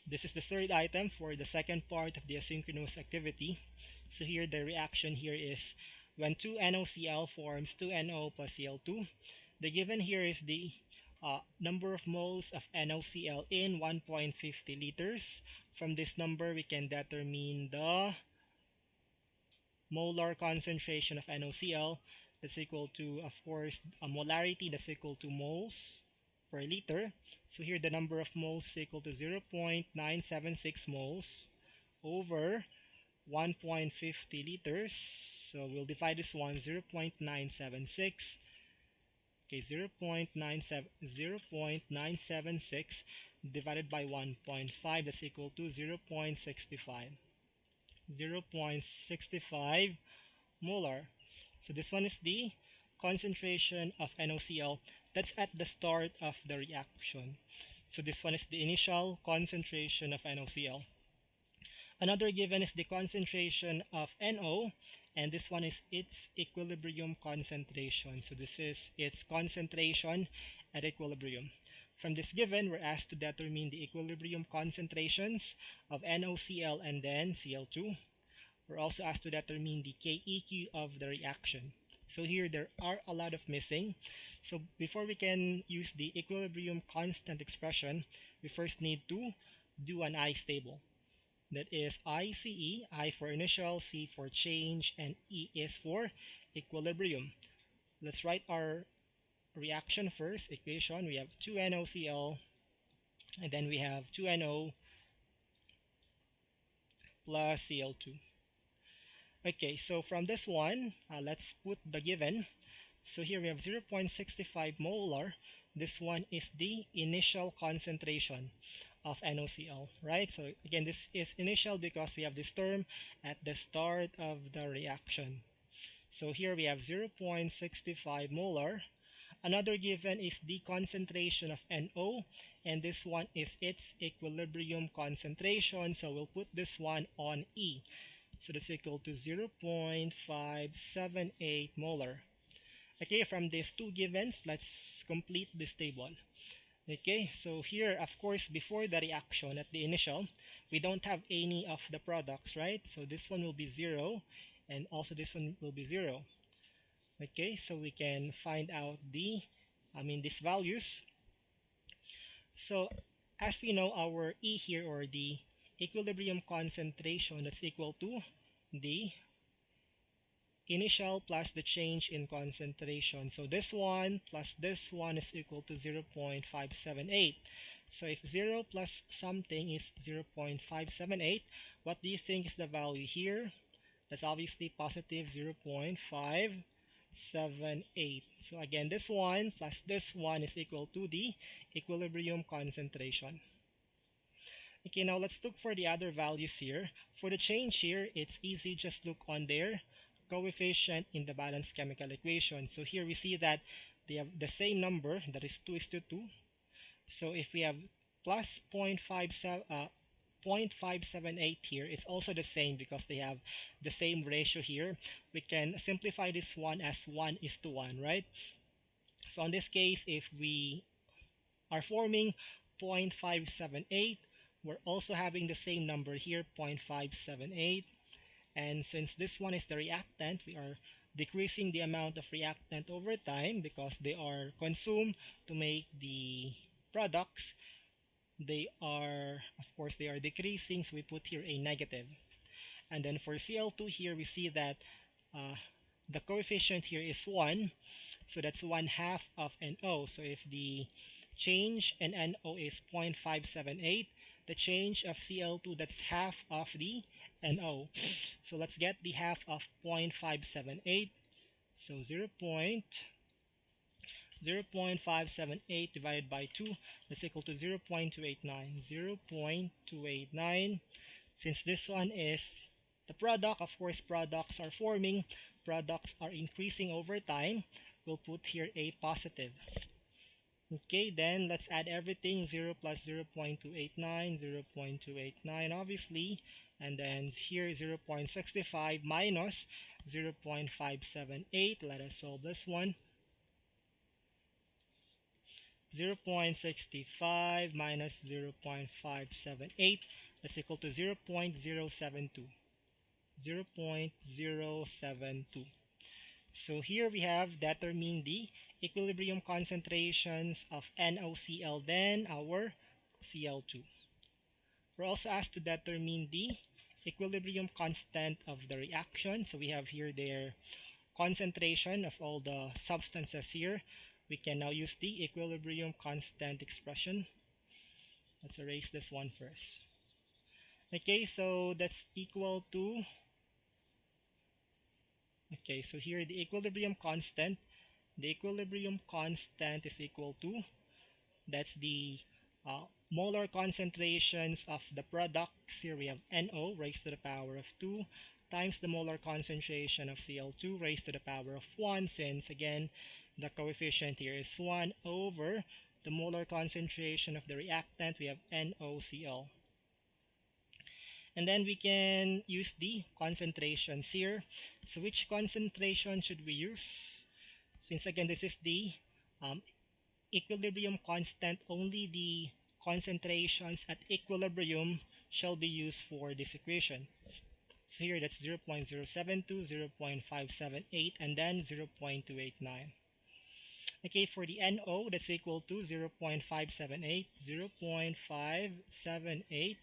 This is the third item for the second part of the asynchronous activity. So here the reaction here is when 2 NaCl forms 2 No plus Cl2. The given here is the number of moles of NaCl in 1.50 liters. From this number, we can determine the molar concentration of NaCl. That's equal to, of course, a molarity that's equal to moles per liter. So here the number of moles is equal to 0.976 moles over 1.50 liters. So we'll divide this one 0.976. Okay, 0.976 divided by 1.5, that's equal to 0.65. 0.65 molar. So this one is the concentration of NaCl. That's at the start of the reaction. So this one is the initial concentration of NaCl. Another given is the concentration of NO, and this one is its equilibrium concentration. So this is its concentration at equilibrium. From this given, we're asked to determine the equilibrium concentrations of NaCl and then Cl2. We're also asked to determine the KEQ of the reaction. So here there are a lot of missing. So before we can use the equilibrium constant expression, we first need to do an ICE table. That is ICE, I for initial, C for change, and E is for equilibrium. Let's write our reaction first, equation. We have 2 NaCl, and then we have 2 No plus Cl2. Okay, so from this one, let's put the given. So here we have 0.65 molar. This one is the initial concentration of NaCl, right? So again, this is initial because we have this term at the start of the reaction. So here we have 0.65 molar. Another given is the concentration of NO, and this one is its equilibrium concentration. So we'll put this one on E. So that's equal to 0.578 molar. Okay, from these two givens, let's complete this table. Okay, so here, of course, before the reaction at the initial, we don't have any of the products, right? So this one will be 0, and also this one will be 0. Okay, so we can find out these values. So as we know, our E here, or the equilibrium concentration, that's equal to the initial plus the change in concentration. So this one plus this one is equal to 0.578. So if 0 plus something is 0.578, what do you think is the value here? That's obviously positive 0.578. So again, this one plus this one is equal to the equilibrium concentration. Okay, now let's look for the other values here. For the change here, it's easy, just look on their coefficient in the balanced chemical equation. So here we see that they have the same number, that is 2:2. So if we have plus 0.578 here, it's also the same because they have the same ratio here. We can simplify this one as 1:1, right? So in this case, if we are forming 0.578, we're also having the same number here, 0.578. And since this one is the reactant, we are decreasing the amount of reactant over time because they are consumed to make the products. They are, of course, they are decreasing, so we put here a negative. And then for Cl2 here, we see that uh, the coefficient here is 1, so that's 1/2 of NO. So if the change in NO is 0.578, the change of Cl2, that's half of the NO. So let's get the half of 0.578. So 0.578 divided by 2, that's equal to 0.289. 0.289. Since this one is the product, of course, products are forming, products are increasing over time, we'll put here a positive. Okay, then let's add everything. 0 plus 0.289, 0.289 obviously, and then here 0.65 minus 0.578. Let us solve this one. 0.65 minus 0.578, that's equal to 0.072. 0.072. So here we have determine the equilibrium concentrations of NaOCl, then our Cl2. We're also asked to determine the equilibrium constant of the reaction. So we have here their concentration of all the substances here. We can now use the equilibrium constant expression. Let's erase this one first. Okay, so that's equal to, okay, so here the equilibrium constant is equal to, that's the molar concentrations of the products. Here we have NO raised to the power of 2 times the molar concentration of Cl2 raised to the power of 1, since again the coefficient here is 1 over the molar concentration of the reactant. We have NOCl. And then we can use the concentrations here. So which concentration should we use? Since again this is the um, equilibrium constant, only the concentrations at equilibrium shall be used for this equation. So here that's 0.072, 0.578, and then 0.289. Okay, for the NO, that's equal to 0.578, 0.578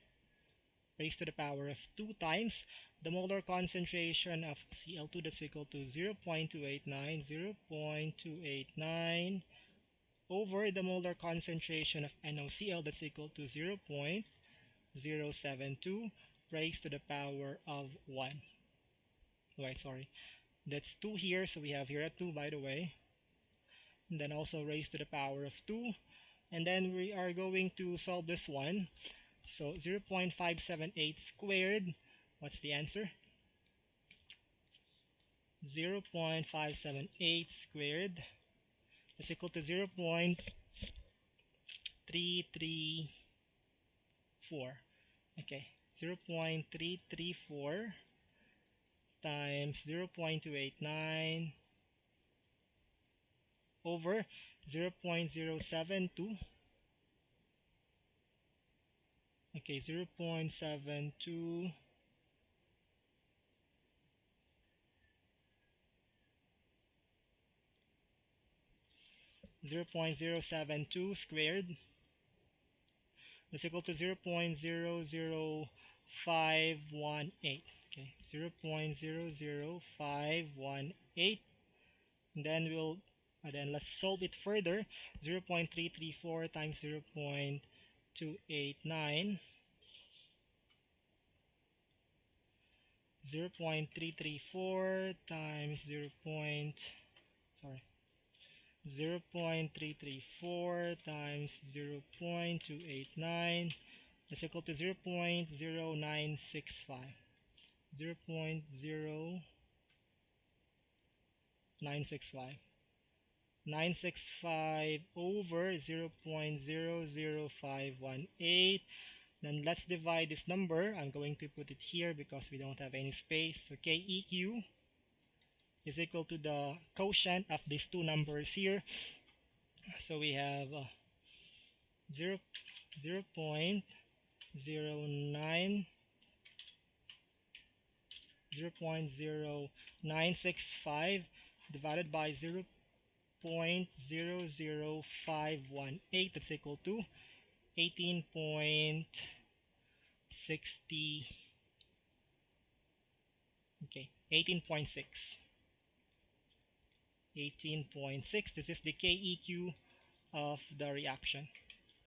raised to the power of 2 times the molar concentration of Cl2, that's equal to 0.289, 0.289 over the molar concentration of NaOCl, that's equal to 0.072 raised to the power of 1. Right, sorry. That's 2 here, so we have here a 2 by the way. And then also raised to the power of 2. And then we are going to solve this one. So 0.578 squared, what's the answer? 0.578 squared is equal to 0.334. Okay, 0.334 times 0.289 over 0.072. Okay, 0.72 0.072 squared is equal to 0.00518. Okay, 0.00518. And then let's solve it further. 0.334 times 0.289, 0.334 times 0.334 times 0.289 is equal to 0.0965. 0.0965. 965 over 0.00518. Then let's divide this number. I'm going to put it here because we don't have any space. So KEQ is equal to the quotient of these two numbers here. So we have 0, 0.09 0.0965 divided by 0.00518, that's equal to 18.60, okay, 18.6. 18.6. This is the KEQ of the reaction.